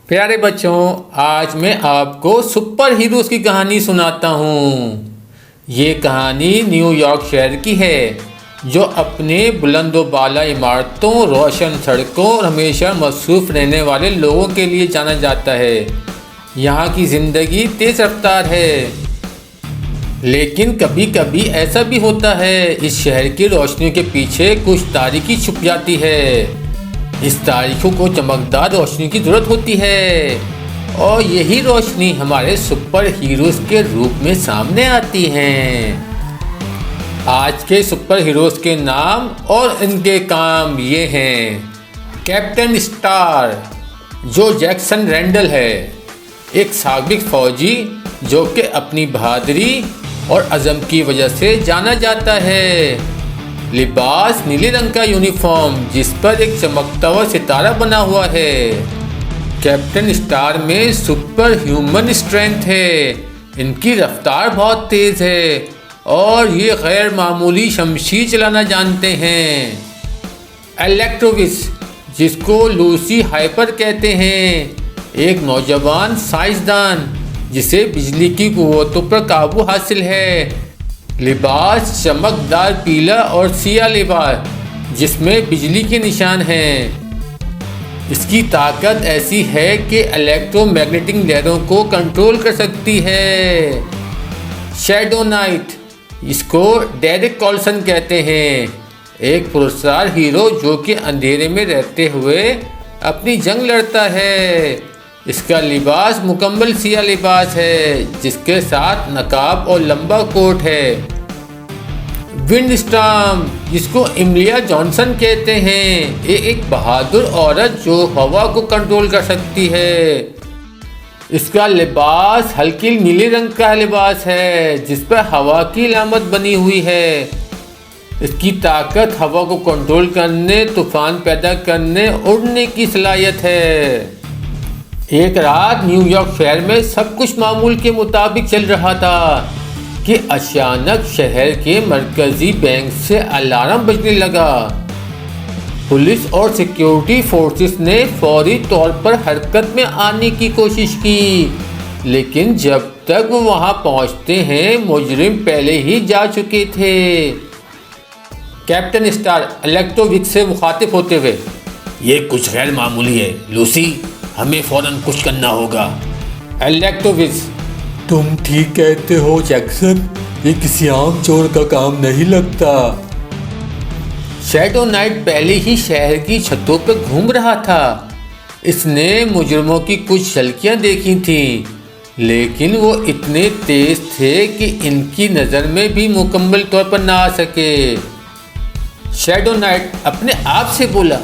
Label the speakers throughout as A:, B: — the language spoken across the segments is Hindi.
A: प्यारे बच्चों, आज मैं आपको सुपर हीरोज की कहानी सुनाता हूँ। ये कहानी न्यूयॉर्क शहर की है, जो अपने बुलंदोबाला इमारतों, रोशन सड़कों और हमेशा मसरूफ़ रहने वाले लोगों के लिए जाना जाता है। यहाँ की ज़िंदगी तेज़ रफ्तार है, लेकिन कभी कभी ऐसा भी होता है, इस शहर की रोशनी के पीछे कुछ तारीकी छुप जाती है। इस तारीखों को चमकदार रोशनी की ज़रूरत होती है, और यही रोशनी हमारे सुपर हीरोज़ के रूप में सामने आती हैं। आज के सुपर हीरोज़ के नाम और इनके काम ये हैं। कैप्टन स्टार, जो जैक्सन रैंडल है, एक साबिक फौजी जो कि अपनी बहादुरी और अज़म की वजह से जाना जाता है। लिबास नीले रंग का यूनिफॉर्म, जिस पर एक चमकता हुआ सितारा बना हुआ है। कैप्टन स्टार में सुपर ह्यूमन स्ट्रेंथ है, इनकी रफ्तार बहुत तेज़ है और ये गैर मामूली शमशीर चलाना जानते हैं। इलेक्ट्रोविस, जिसको लूसी हाइपर कहते हैं, एक नौजवान साइंसदान जिसे बिजली की कुव्वतों पर काबू हासिल है। लिबास चमकदार पीला और सिया लिबास, जिसमें बिजली के निशान हैं। इसकी ताकत ऐसी है कि इलेक्ट्रोमैग्नेटिक लहरों को कंट्रोल कर सकती है। शैडो नाइट, इसको डेरिक कॉल्सन कहते हैं, एक पुरस्कार हीरो जो कि अंधेरे में रहते हुए अपनी जंग लड़ता है। इसका लिबास मुकम्मल सिया लिबास है, जिसके साथ नकाब और लंबा कोट है। विंड स्टॉर्म, जिसको इमलिया जॉनसन कहते हैं, ये एक बहादुर औरत जो हवा को कंट्रोल कर सकती है। इसका लिबास हल्की नीले रंग का लिबास है, जिस पर हवा की अलामत बनी हुई है। इसकी ताकत हवा को कंट्रोल करने, तूफान पैदा करने, उड़ने की सलाहियत है। एक रात न्यूयॉर्क शहर में सब कुछ मामूल के मुताबिक चल रहा था कि अचानक शहर के मरकजी बैंक से अलार्म बजने लगा। पुलिस और सिक्योरिटी फोर्सेस ने फौरी तौर पर हरकत में आने की कोशिश की, लेकिन जब तक वो वहां पहुंचते हैं, मुजरिम पहले ही जा चुके थे। कैप्टन स्टार इलेक्ट्रोविक से मुखातिब होते हुए,
B: ये कुछ गैर मामूली है लूसी, हमें फौरन कुछ करना होगा।
A: इलेक्ट्रोविक्स,
C: तुम ठीक कहते हो जैक्सन, ये किसी आम चोर का काम नहीं लगता।
A: शैडो नाइट पहले ही शहर की छतों पर घूम रहा था। इसने मुजरिमों की कुछ झलकियां देखी थीं, लेकिन वो इतने तेज थे कि इनकी नज़र में भी मुकम्मल तौर पर ना आ सके। शैडो नाइट अपने आप से बोला,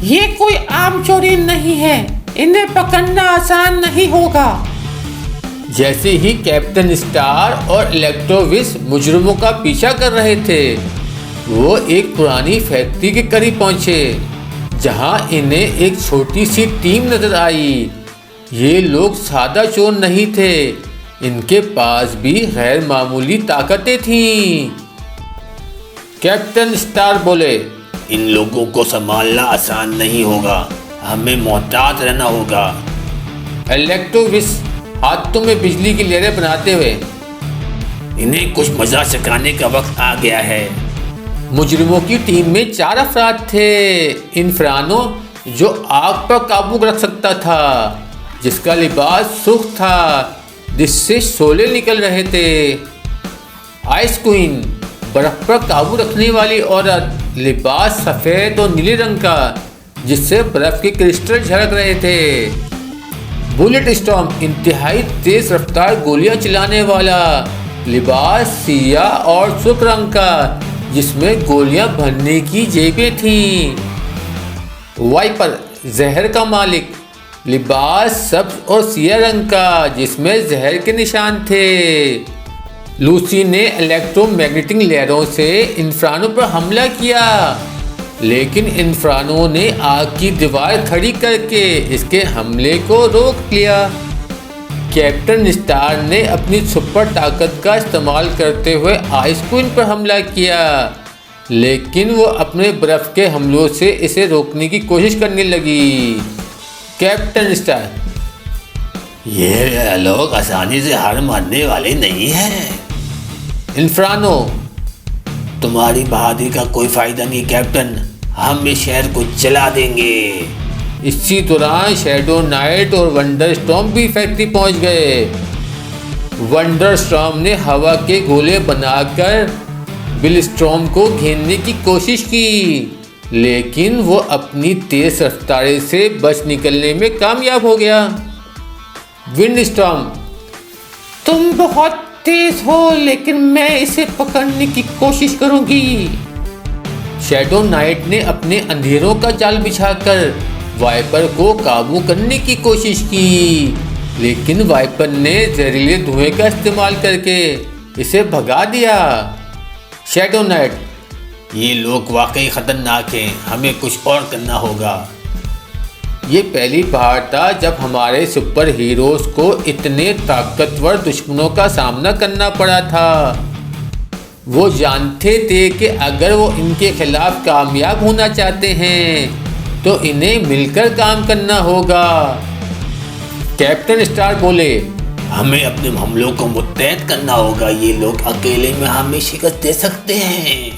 D: ये कोई आम चोरी नहीं है, इन्हें पकड़ना आसान नहीं होगा।
A: जैसे ही कैप्टन स्टार और इलेक्ट्रोविस मुजरिमों का पीछा कर रहे थे, वो एक पुरानी फैक्ट्री के करीब पहुंचे, जहां इन्हें एक छोटी सी टीम नजर आई। ये लोग सादा चोर नहीं थे, इनके पास भी गैर मामूली ताकतें थीं। कैप्टन स्टार बोले,
B: इन लोगों को संभालना आसान नहीं होगा, हमें मोहतात रहना होगा।
A: इलेक्ट्रोविस हाथों में बिजली की लहरें बनाते हुए,
B: इन्हें कुछ मजा सिखाने का वक्त आ गया है।
A: मुजरिमों की टीम में 4 अफराद थे। इन्फरानो, जो आग पर काबू रख सकता था, जिसका लिबास सुर्ख था, जिससे शोले निकल रहे थे। आइस क्वीन, बर्फ पर काबू रखने वाली औरत, लिबास सफ़ेद और नीले रंग का, जिससे बर्फ के क्रिस्टल झलक रहे थे। बुलेट स्टॉर्म, इंतहाई तेज रफ्तार गोलियां चलाने वाला, लिबास सिया और सुर्ख रंग का, जिसमें गोलियां भरने की जेबें थीं। वाइपर, जहर का मालिक, लिबास सब्ज और सिया रंग का, जिसमें जहर के निशान थे। लूसी ने इलेक्ट्रोमैग्नेटिक लहरों से इन्फरानो पर हमला किया, लेकिन इन्फरानो ने आग की दीवार खड़ी करके इसके हमले को रोक लिया। कैप्टन स्टार ने अपनी सुपर ताकत का इस्तेमाल करते हुए आइस क्वीन पर हमला किया, लेकिन वो अपने बर्फ के हमलों से इसे रोकने की कोशिश करने लगी। Captain star.
B: ये लोग आसानी से हार मानने वाले नहीं हैं।
A: इन्फ्रानो।
B: तुम्हारी बहादुरी का कोई फायदा नहीं कैप्टन, हम इस शहर को जला देंगे।
A: इसी दौरान शैडो नाइट और वंडर स्टॉर्म भी फैक्ट्री पहुंच गए। वंडर स्टॉर्म ने हवा के गोले बनाकर बिल स्टॉर्म को घेरने की कोशिश की, लेकिन वो अपनी तेज रफ्तारी से बच निकलने में कामयाब हो गया। Wind storm.
D: तुम बहुत तेज हो, लेकिन मैं इसे पकड़ने की कोशिश करूंगी।
A: शैडो नाइट ने अपने अंधेरों का जाल बिछाकर वाइपर को काबू करने की कोशिश की, लेकिन वाइपर ने जहरीले धुएं का इस्तेमाल करके इसे भगा दिया। Shadow night.
B: ये लोग वाकई खतरनाक हैं, हमें कुछ और करना होगा।
A: ये पहली बार था जब हमारे सुपर हीरोज को इतने ताकतवर दुश्मनों का सामना करना पड़ा था। वो जानते थे कि अगर वो इनके खिलाफ कामयाब होना चाहते हैं तो इन्हें मिलकर काम करना होगा। कैप्टन स्टार बोले,
B: हमें अपने हमलों को मुत्तहद करना होगा। ये लोग अकेले में हमें शिकस्त दे सकते हैं,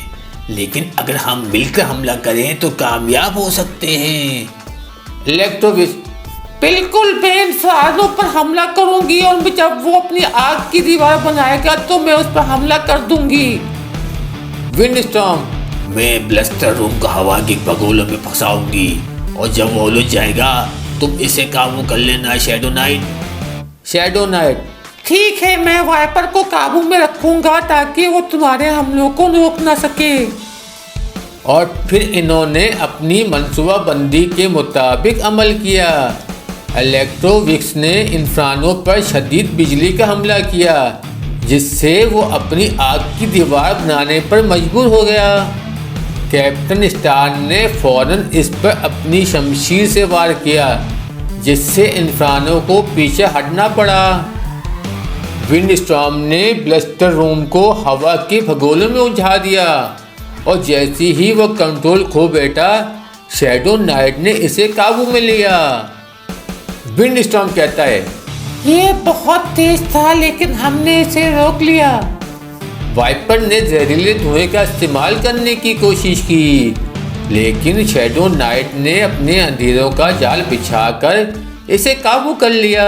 B: लेकिन अगर हम मिलकर हमला करें तो कामयाब हो सकते हैं।
A: इलेक्ट्रोविश।
D: बिल्कुल, मैं इंसानों पर हमला करूंगी और जब वो अपनी आग की दीवार बनाएगा तो मैं उस पर हमला कर दूंगी।
A: Wind storm.
B: मैं ब्लस्टर रूम को हवा के भगोलों में फंसाऊंगी और जब वो उलझ जाएगा तुम इसे काबू कर लेना शैडो नाइट।
A: Shadow night.
D: ठीक है, मैं वाइपर को काबू में रखूंगा ताकि वो तुम्हारे हमलों को रोक ना सके।
A: और फिर इन्होंने अपनी मंसूबाबंदी के मुताबिक अमल किया। इलेक्ट्रोविक्स ने इन्फ्रानो पर शदीद बिजली का हमला किया, जिससे वो अपनी आग की दीवार बनाने पर मजबूर हो गया। कैप्टन स्टार ने फौरन इस पर अपनी शमशीर से वार किया, जिससे इन्फ्रानो को पीछे हटना पड़ा। विंड स्टॉर्म ने ब्लस्टर रूम को हवा के भगोलों में उलझा दिया और जैसे ही वो कंट्रोल खो बैठा, शैडो नाइट ने इसे काबू में लिया। विंड स्टॉर्म कहता है,
D: ये बहुत तेज था लेकिन हमने इसे रोक लिया।
A: वाइपर ने जहरीले धुएं का इस्तेमाल करने की कोशिश की, लेकिन शैडो नाइट ने अपने अंधेरों का जाल बिछाकर इसे काबू कर लिया।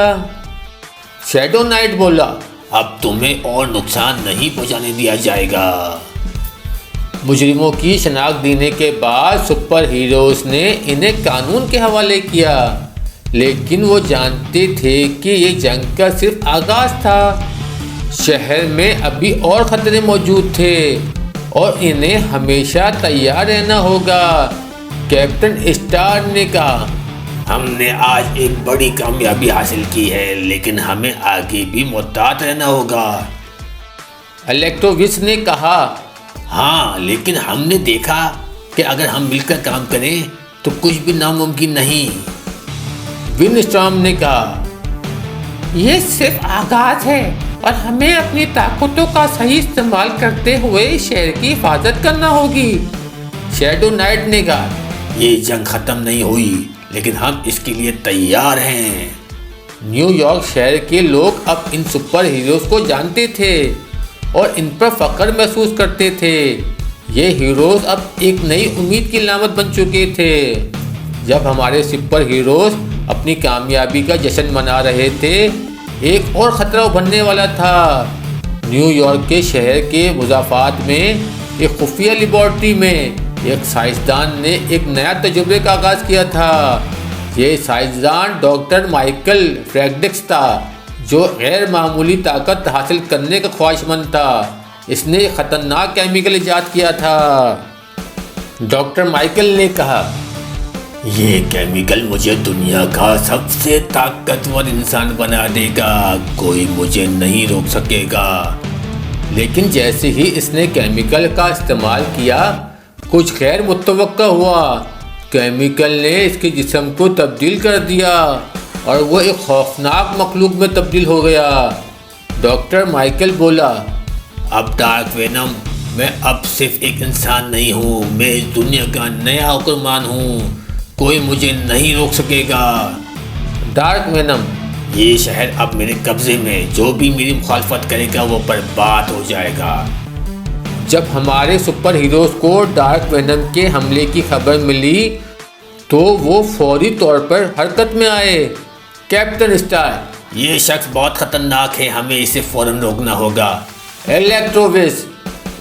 A: शैडो नाइट बोला,
B: अब तुम्हें और नुकसान नहीं पहुंचाने दिया जाएगा।
A: मुजरिमों की शनाख्त देने के बाद सुपर हीरोज ने इन्हें कानून के हवाले किया, लेकिन वो जानते थे कि ये जंग का सिर्फ आगाज था। शहर में अभी और खतरे मौजूद थे और इन्हें हमेशा तैयार रहना होगा। कैप्टन स्टार ने कहा,
B: हमने आज एक बड़ी कामयाबी हासिल की है, लेकिन हमें आगे भी मुहतात रहना होगा।
A: इलेक्ट्रोविक्स ने कहा,
B: हाँ, लेकिन हमने देखा कि अगर हम मिलकर काम करें तो कुछ भी नामुमकिन नहीं।
A: विंड स्टॉर्म ने कहा,
D: ये सिर्फ आगाज है और हमें अपनी ताकतों का सही इस्तेमाल करते हुए शहर की हिफाजत करना होगी।
A: शैडो नाइट ने कहा,
B: ये जंग खत्म नहीं हुई, लेकिन हम इसके लिए तैयार हैं।
A: न्यूयॉर्क शहर के लोग अब इन सुपर हीरोज को जानते थे और इन पर फख्र महसूस करते थे। ये हीरोज अब एक नई उम्मीद की अलामत बन चुके थे। जब हमारे सुपर हीरोज अपनी कामयाबी का जश्न मना रहे थे, एक और ख़तरा उभरने वाला था। न्यूयॉर्क के शहर के मुज़ाफ़ात में एक खुफिया लेबॉर्ट्री में एक साइंसदान ने एक नया तजुर्बे का आगाज़ किया था। ये साइंसदान डॉक्टर माइकल फ्रेडरिक्स था, जो गैर मामूली ताकत हासिल करने का ख्वाहिशमंद था। इसने एक ख़तरनाक केमिकल ईजाद किया था। डॉक्टर माइकल ने कहा,
B: ये केमिकल मुझे दुनिया का सबसे ताकतवर इंसान बना देगा, कोई मुझे नहीं रोक सकेगा।
A: लेकिन जैसे ही इसने केमिकल का इस्तेमाल किया, कुछ गैर मुतवक्का हुआ। केमिकल ने इसके जिस्म को तब्दील कर दिया और वो एक खौफनाक मखलूक में तब्दील हो गया। डॉक्टर माइकल बोला,
B: अब डार्क वेनम, मैं अब सिर्फ एक इंसान नहीं हूँ, मैं इस दुनिया का नया हुक्मरान हूँ, कोई मुझे नहीं रोक सकेगा।
A: Dark venom.
B: ये शहर अब मेरे कब्जे में, जो भी मेरी मुखालफत करेगा वो बर्बाद हो जाएगा।
A: जब हमारे सुपर हीरोज को डार्क वेनम के हमले की खबर मिली तो वो फौरी तौर पर हरकत में आए। कैप्टन स्टार,
B: ये शख्स बहुत खतरनाक है, हमें इसे फौरन रोकना होगा।
A: इलेक्ट्रोविस,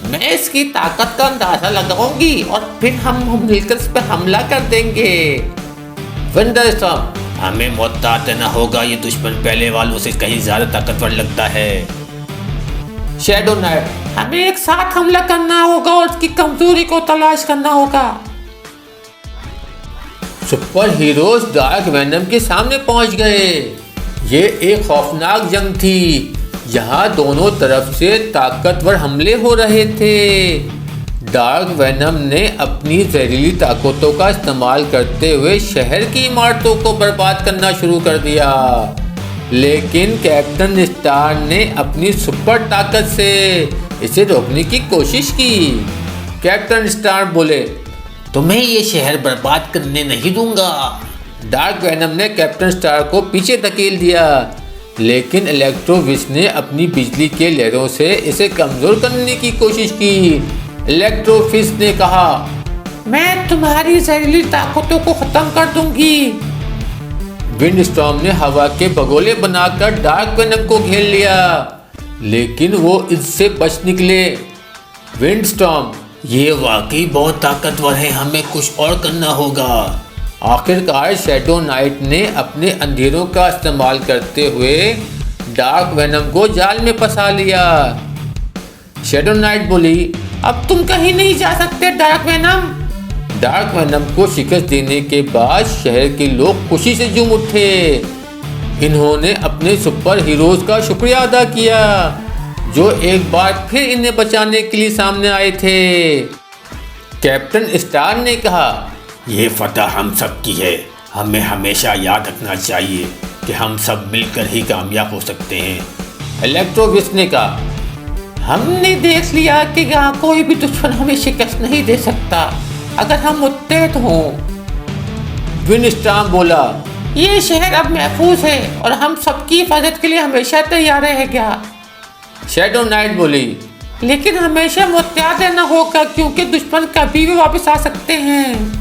D: मैं इसकी ताकत का अंदाजा लगाऊंगी और फिर हम मिलकर इस पर हमला कर देंगे।
A: विंडरस्टॉर्म,
B: हमें मोहतात रहना होगा, ये दुश्मन पहले वालों से कहीं ज्यादा ताकतवर लगता है।
A: शैडो नाइट,
D: हमें एक साथ हमला करना होगा और उसकी कमजोरी को तलाश करना होगा।
A: सुपर हीरोज डार्क वेनम के सामने पहुंच गए। ये एक खौफनाक जंग थी, यहाँ दोनों तरफ से ताकतवर हमले हो रहे थे। डार्क वेनम ने अपनी जहरीली ताकतों का इस्तेमाल करते हुए शहर की इमारतों को बर्बाद करना शुरू कर दिया, लेकिन कैप्टन स्टार ने अपनी सुपर ताकत से इसे रोकने की कोशिश की। कैप्टन स्टार बोले,
B: तुम्हें ये शहर बर्बाद करने नहीं दूंगा।
A: डार्क वेनम ने कैप्टन स्टार को पीछे धकेल दिया, लेकिन इलेक्ट्रोविस ने अपनी बिजली के लहरों से इसे कमजोर करने की कोशिश की। इलेक्ट्रोविस ने कहा,
D: मैं तुम्हारी जहरीली ताकतों को खत्म कर दूंगी।
A: विंडस्टॉर्म ने हवा के भगोले बनाकर डार्क वेनम को घेर लिया, लेकिन वो इससे बच निकले। विंडस्टॉर्म,
B: ये वाकई बहुत ताकतवर है, हमें कुछ और करना होगा।
A: आखिरकार शैडो नाइट ने अपने अंधेरों का इस्तेमाल करते हुए डार्क वेनम को जाल में फंसा लिया। शैडो नाइट बोली,
D: अब तुम कहीं नहीं जा सकते डार्क वेनम।
A: डार्क वेनम को शिकस्त देने के बाद शहर के लोग खुशी से झूम उठे। इन्होंने अपने सुपर हीरोज का शुक्रिया अदा किया, जो एक बार फिर इन्हें बचाने के लिए सामने आए थे। कैप्टन स्टार ने कहा,
B: ये फतह हम सब की है, हमें हमेशा याद रखना चाहिए कि हम सब मिलकर ही कामयाब हो सकते हैं।
A: इलेक्ट्रोविस ने कहा,
D: हमने देख लिया कि यहाँ कोई भी दुश्मन हमें शिकस्त नहीं दे सकता अगर हम मुत्तहद हों।
A: विंडस्टॉर्म बोला,
D: ये शहर अब महफूज है और हम सबकी हिफाजत के लिए हमेशा तैयार रहेगा।
A: शैडो नाइट बोली,
D: लेकिन हमेशा मुत्तहद रहना होगा क्योंकि दुश्मन कभी भी वापस आ सकते हैं।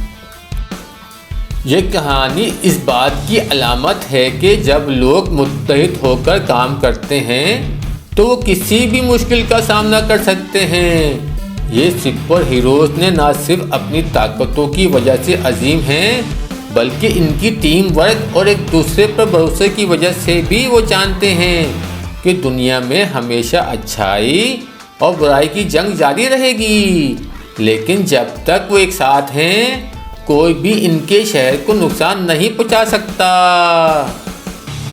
A: ये कहानी इस बात की अलामत है कि जब लोग मुत्तहिद होकर काम करते हैं तो वो किसी भी मुश्किल का सामना कर सकते हैं। ये सुपर हीरोज ने न सिर्फ अपनी ताकतों की वजह से अजीम हैं, बल्कि इनकी टीम वर्क और एक दूसरे पर भरोसे की वजह से भी वो जानते हैं कि दुनिया में हमेशा अच्छाई और बुराई की जंग जारी रहेगी। लेकिन जब तक वो एक साथ हैं, कोई भी इनके शहर को नुकसान नहीं पहुंचा सकता।